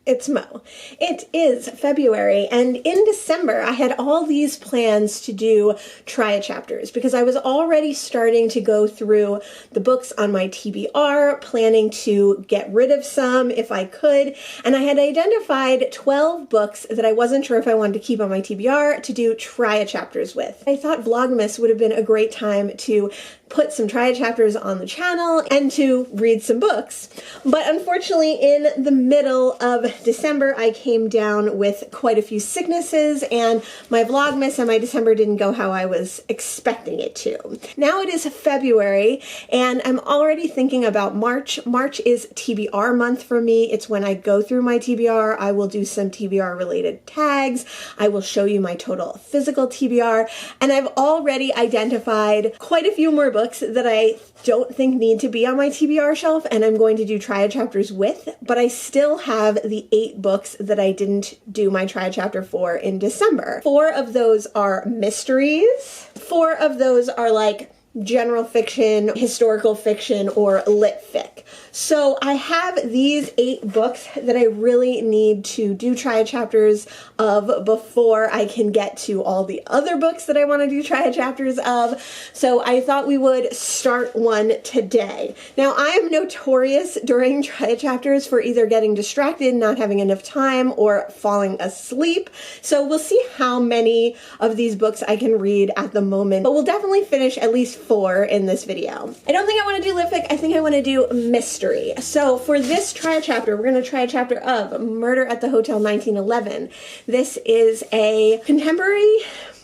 It's Mo. It is February, and in December I had all these plans to do try chapters because I was already starting to go through the books on my TBR, planning to get rid of some if I could, and I had identified 12 books that I wasn't sure if I wanted to keep on my TBR to do try chapters with. I thought Vlogmas would have been a great time to put some try chapters on the channel and to read some books. But unfortunately, in the middle of December, I came down with quite a few sicknesses, and my Vlogmas and my December didn't go how I was expecting it to. Now it is February, and I'm already thinking about March. March is TBR month for me. It's when I go through my TBR. I will do some TBR related tags. I will show you my total physical TBR, and I've already identified quite a few more books that I don't think need to be on my TBR shelf and I'm going to do try chapters with, but I still have the 8 books that I didn't do my try chapter for in December. 4 of those are mysteries. 4 of those are like general fiction, historical fiction, or lit fic. So I have these 8 books that I really need to do try chapters of before I can get to all the other books that I want to do try chapters of. So I thought we would start one today. Now I am notorious during try chapters for either getting distracted, not having enough time, or falling asleep. So we'll see how many of these books I can read at the moment, but we'll definitely finish at least 4 in this video. I don't think I want to do lit fic, I think I want to do mystery. So for this try chapter, we're going to try a chapter of Murder at the Hotel 1911. This is a contemporary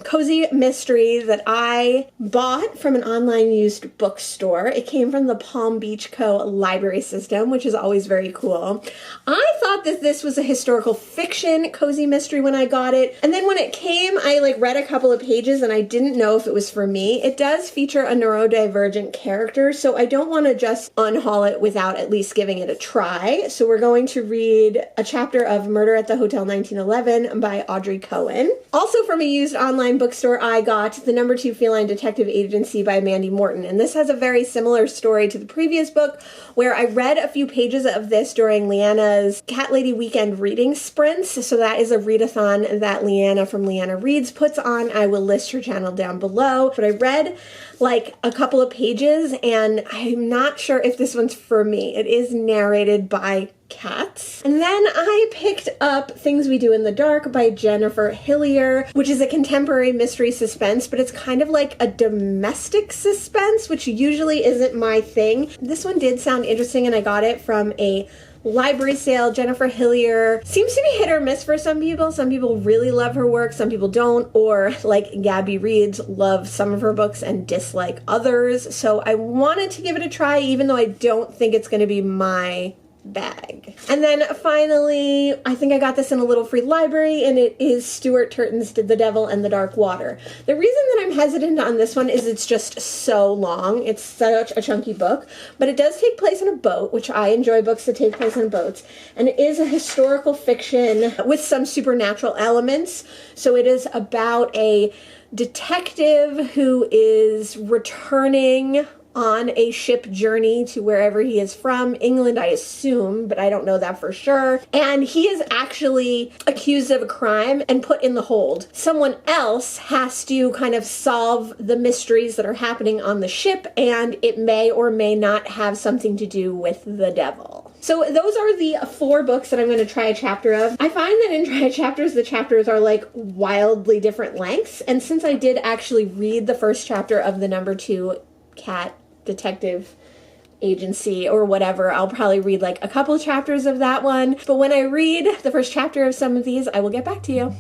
cozy mystery that I bought from an online used bookstore. It came from the Palm Beach Co. library system, which is always very cool. I thought that this was a historical fiction cozy mystery when I got it, and then when it came, I read a couple of pages and I didn't know if it was for me. It does feature a neurodivergent character, so I don't want to just unhaul it without at least giving it a try. So we're going to read a chapter of Murder at the Hotel 1911 by Audrey Keown. Also from a used online bookstore, I got The No. 2 Feline Detective Agency by Mandy Morton, and this has a very similar story to the previous book, where I read a few pages of this during Leanna's Cat Lady Weekend reading sprints. So that is a readathon that Leanna from Leanna Reads puts on. I will list her channel down below, but I read a couple of pages and I'm not sure if this one's for me. It is narrated by cats. And then I picked up Things We Do in the Dark by Jennifer Hillier, which is a contemporary mystery suspense, but it's kind of like a domestic suspense, which usually isn't my thing. This one did sound interesting and I got it from a library sale. Jennifer Hillier seems to be hit or miss for some people. Some people really love her work, some people don't, or like Gabby Reads, love some of her books and dislike others. So I wanted to give it a try, even though I don't think it's going to be my bag. And then finally, I think I got this in a little free library, and it is Stuart Turton's The Devil and the Dark Water. The reason that I'm hesitant on this one is it's just so long. It's such a chunky book, but it does take place on a boat, which I enjoy books that take place on boats, and it is a historical fiction with some supernatural elements. So it is about a detective who is returning on a ship journey to wherever he is from, England, I assume, but I don't know that for sure. And he is actually accused of a crime and put in the hold. Someone else has to kind of solve the mysteries that are happening on the ship, and it may or may not have something to do with the devil. So those are the 4 books that I'm going to try a chapter of. I find that in try chapters, the chapters are wildly different lengths. And since I did actually read the first chapter of the No. 2 Cat Detective Agency or whatever, I'll probably read a couple chapters of that one. But when I read the first chapter of some of these, I will get back to you.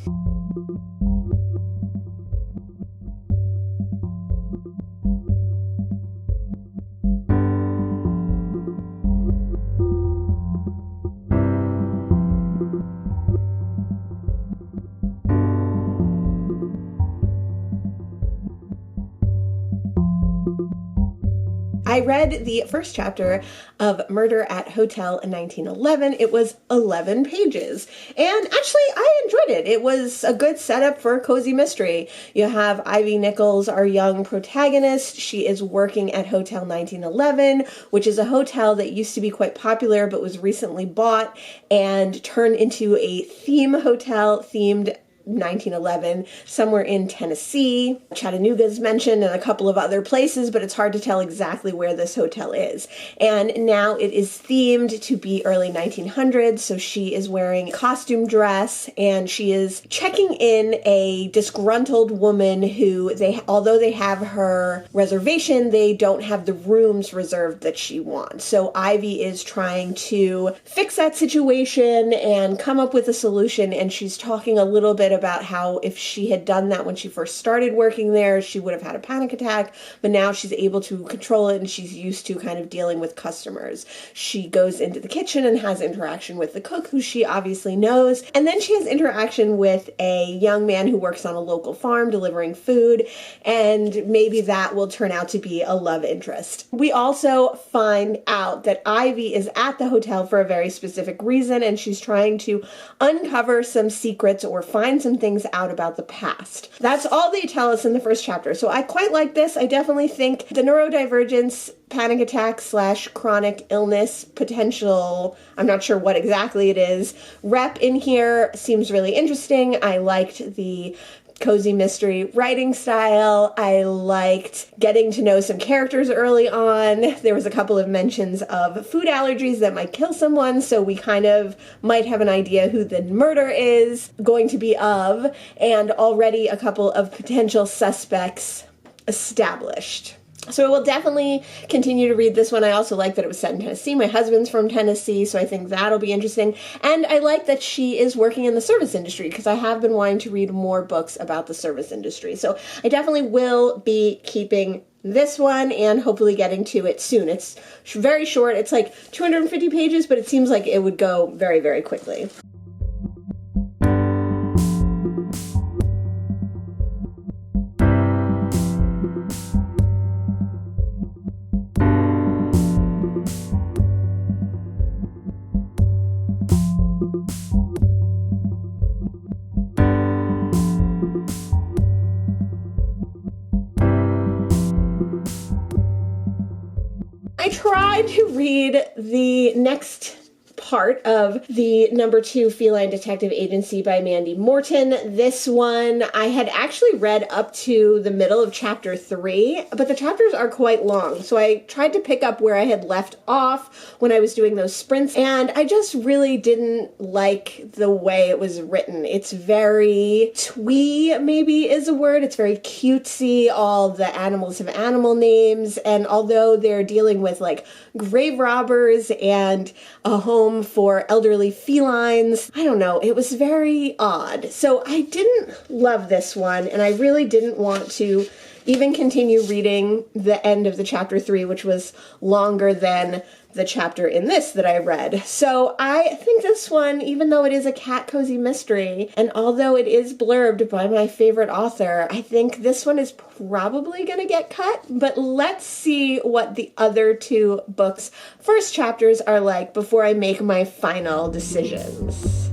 I read the first chapter of Murder at Hotel in 1911. It was 11 pages. And actually, I enjoyed it. It was a good setup for a cozy mystery. You have Ivy Nichols, our young protagonist. She is working at Hotel 1911, which is a hotel that used to be quite popular but was recently bought and turned into a theme hotel themed 1911, somewhere in Tennessee. Chattanooga is mentioned and a couple of other places, but it's hard to tell exactly where this hotel is. And now it is themed to be early 1900s, so she is wearing a costume dress, and she is checking in a disgruntled woman who, although they have her reservation, they don't have the rooms reserved that she wants. So Ivy is trying to fix that situation and come up with a solution, and she's talking a little bit about how if she had done that when she first started working there, she would have had a panic attack, but now she's able to control it and she's used to kind of dealing with customers. She goes into the kitchen and has interaction with the cook, who she obviously knows, and then she has interaction with a young man who works on a local farm delivering food, and maybe that will turn out to be a love interest. We also find out that Ivy is at the hotel for a very specific reason, and she's trying to uncover some secrets or find some things out about the past. That's all they tell us in the first chapter. So I quite like this. I definitely think the neurodivergence, panic attack / chronic illness potential, I'm not sure what exactly it is, rep in here seems really interesting. I liked the cozy mystery writing style. I liked getting to know some characters early on. There was a couple of mentions of food allergies that might kill someone, so we kind of might have an idea who the murder is going to be of, and already a couple of potential suspects established. So I will definitely continue to read this one. I also like that it was set in Tennessee. My husband's from Tennessee, so I think that'll be interesting. And I like that she is working in the service industry, because I have been wanting to read more books about the service industry. So I definitely will be keeping this one and hopefully getting to it soon. It's very short. It's like 250 pages, but it seems like it would go very, very quickly. I tried to read the next part of the #2 Feline Detective Agency by Mandy Morton. This one I had actually read up to the middle of chapter 3, but the chapters are quite long. So I tried to pick up where I had left off when I was doing those sprints, and I just really didn't like the way it was written. It's very twee, maybe is a word. It's very cutesy. All the animals have animal names, and although they're dealing with like grave robbers and a home for elderly felines, I don't know, it was very odd. So I didn't love this one, and I really didn't want to even continue reading the end of the chapter 3, which was longer than the chapter in this that I read. So I think this one, even though it is a cat cozy mystery, and although it is blurbed by my favorite author, I think this one is probably gonna get cut, but let's see what the other 2 books' first chapters are like before I make my final decisions.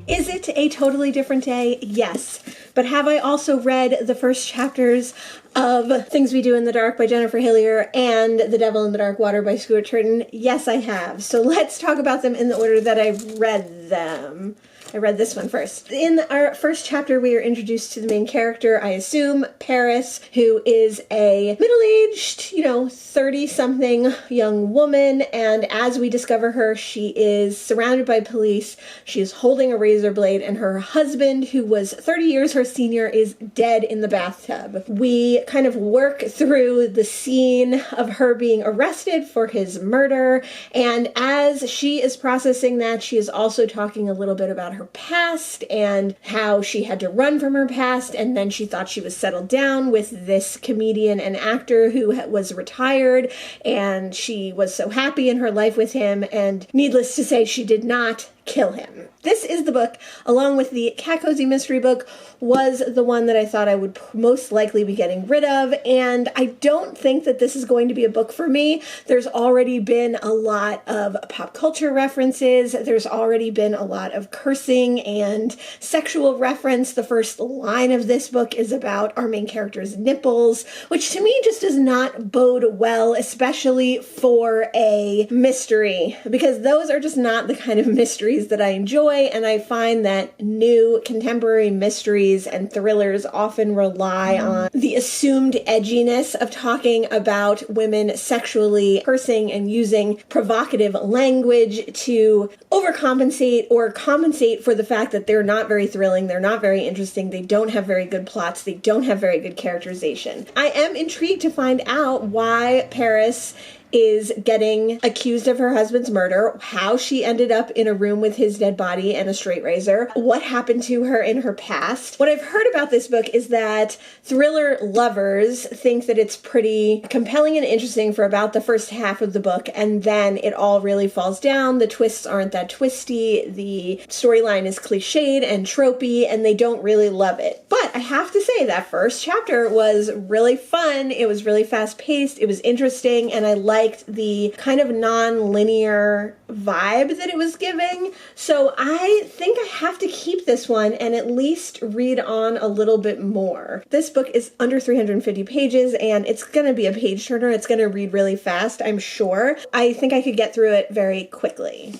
Is it a totally different day? Yes. But have I also read the first chapters of Things We Do in the Dark by Jennifer Hillier and The Devil in the Dark Water by Stuart Turton? Yes, I have. So let's talk about them in the order that I've read them. I read this one first. In our first chapter, we are introduced to the main character, I assume, Paris, who is a middle-aged, 30-something young woman, and as we discover her, she is surrounded by police. She is holding a razor blade, and her husband, who was 30 years her senior, is dead in the bathtub. We kind of work through the scene of her being arrested for his murder, and as she is processing that, she is also talking a little bit about her past and how she had to run from her past, and then she thought she was settled down with this comedian and actor who was retired, and she was so happy in her life with him, and needless to say, she did not kill him. This is the book, along with the Cat Cozy mystery book, was the one that I thought I would most likely be getting rid of, and I don't think that this is going to be a book for me. There's already been a lot of pop culture references. There's already been a lot of cursing and sexual reference. The first line of this book is about our main character's nipples, which to me just does not bode well, especially for a mystery, because those are just not the kind of mysteries that I enjoy, and I find that new contemporary mysteries and thrillers often rely on the assumed edginess of talking about women sexually cursing and using provocative language to overcompensate or compensate for the fact that they're not very thrilling, they're not very interesting, they don't have very good plots, they don't have very good characterization. I am intrigued to find out why Paris is getting accused of her husband's murder, how she ended up in a room with his dead body and a straight razor, what happened to her in her past. What I've heard about this book is that thriller lovers think that it's pretty compelling and interesting for about the first half of the book, and then it all really falls down. The twists aren't that twisty, the storyline is cliched and tropey, and they don't really love it. But I have to say that first chapter was really fun, it was really fast-paced, it was interesting, and I liked the kind of non-linear vibe that it was giving. So I think I have to keep this one and at least read on a little bit more. This book is under 350 pages and it's going to be a page turner. It's going to read really fast, I'm sure. I think I could get through it very quickly.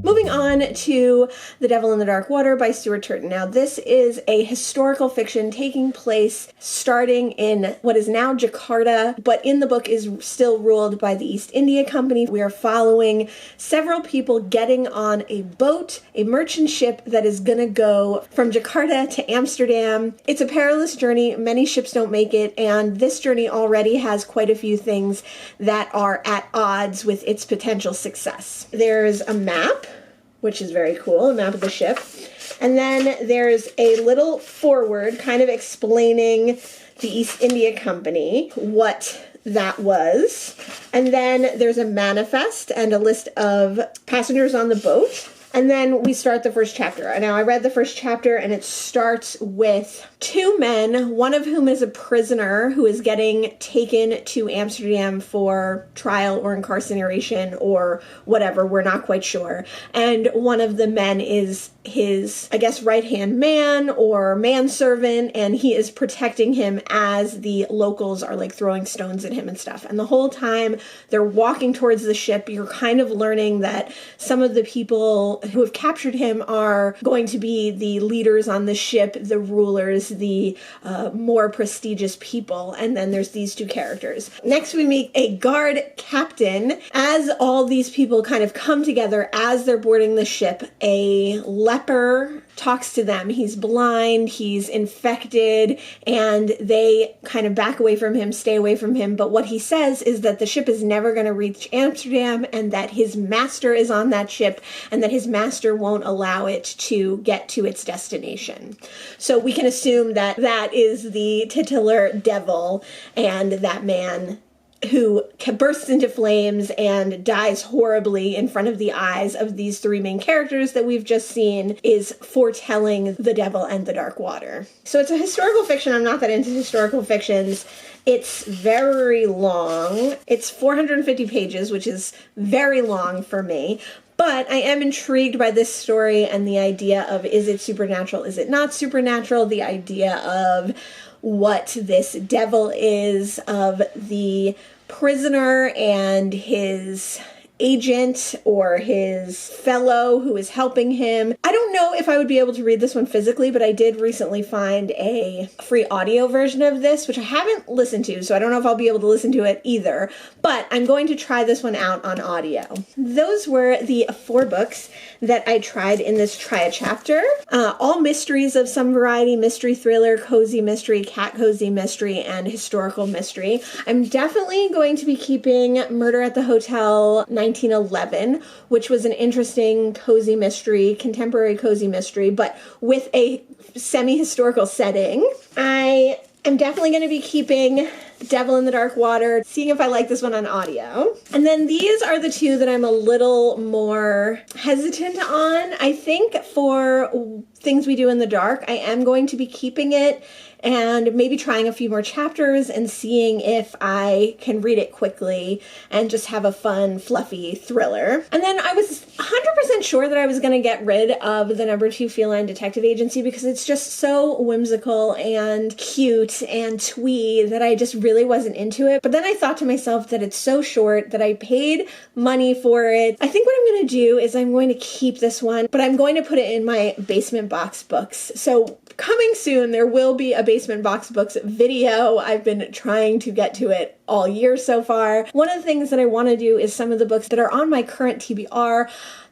Moving on to The Devil in the Dark Water by Stuart Turton. Now, this is a historical fiction taking place starting in what is now Jakarta, but in the book is still ruled by the East India Company. We are following several people getting on a boat, a merchant ship that is going to go from Jakarta to Amsterdam. It's a perilous journey. Many ships don't make it, and this journey already has quite a few things that are at odds with its potential success. There's a map, which is very cool, a map of the ship. And then there's a little foreword kind of explaining the East India Company, what that was. And then there's a manifest and a list of passengers on the boat. And then we start the first chapter. Now, I read the first chapter, and it starts with two men, one of whom is a prisoner who is getting taken to Amsterdam for trial or incarceration or whatever. We're not quite sure. And one of the men is his, I guess, right-hand man or manservant, and he is protecting him as the locals are, like, throwing stones at him and stuff. And the whole time they're walking towards the ship, you're kind of learning that some of the people who have captured him are going to be the leaders on the ship, the rulers, the more prestigious people, and then there's these two characters. Next we meet a guard captain. As all these people kind of come together as they're boarding the ship, a leper talks to them. He's blind, he's infected, and they kind of back away from him, stay away from him, but what he says is that the ship is never going to reach Amsterdam, and that his master is on that ship, and that his master won't allow it to get to its destination. So we can assume that that is the titular devil, and that man who bursts into flames and dies horribly in front of the eyes of these three main characters that we've just seen is foretelling the devil and the dark water. So it's a historical fiction. I'm not that into historical fictions. It's very long. It's 450 pages, which is very long for me. But I am intrigued by this story and the idea of, is it supernatural? Is it not supernatural? The idea of what this devil is, of the prisoner and his agent or his fellow who is helping him. I don't know if I would be able to read this one physically, but I did recently find a free audio version of this, which I haven't listened to, so I don't know if I'll be able to listen to it either, but I'm going to try this one out on audio. Those were the 4 books that I tried in this Try a Chapter. All mysteries of some variety: mystery, thriller, cozy mystery, cat cozy mystery, and historical mystery. I'm definitely going to be keeping Murder at the Hotel 1911, which was an interesting cozy mystery, contemporary cozy mystery, but with a semi-historical setting. I am definitely going to be keeping Devil in the Dark Water, seeing if I like this one on audio. And then these are the 2 that I'm a little more hesitant on. I think for Things We Do in the Dark, I am going to be keeping it and maybe trying a few more chapters and seeing if I can read it quickly and just have a fun, fluffy thriller. And then I was 100% sure that I was going to get rid of the number 2 Feline Detective Agency because it's just so whimsical and cute and twee that I just really wasn't into it. But then I thought to myself that it's so short that I paid money for it. I think what I'm going to do is I'm going to keep this one, but I'm going to put it in my basement box books. So coming soon, there will be a basement box books video. I've been trying to get to it all year so far. One of the things that I want to do is some of the books that are on my current TBR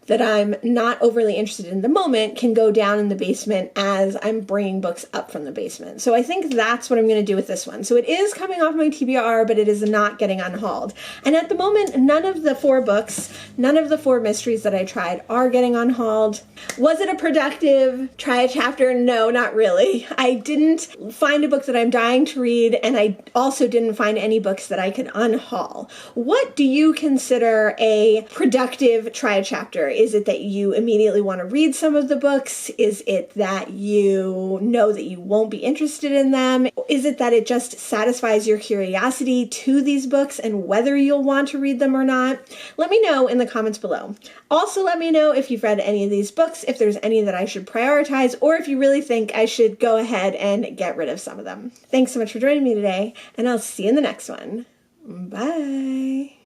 that I'm not overly interested in the moment can go down in the basement as I'm bringing books up from the basement. So I think that's what I'm going to do with this one. So it is coming off my TBR, but it is not getting unhauled. And at the moment, none of the 4 books, none of the 4 mysteries that I tried are getting unhauled. Was it a productive Try a Chapter? No, not really. I didn't find a book that I'm dying to read, and I also didn't find any books that I could unhaul. What do you consider a productive Try a Chapter? Is it that you immediately want to read some of the books? Is it that you know that you won't be interested in them? Is it that it just satisfies your curiosity to these books and whether you'll want to read them or not? Let me know in the comments below. Also, let me know if you've read any of these books, if there's any that I should prioritize, or if you really think I should go ahead and get rid of some of them. Thanks so much for joining me today, and I'll see you in the next one. Bye.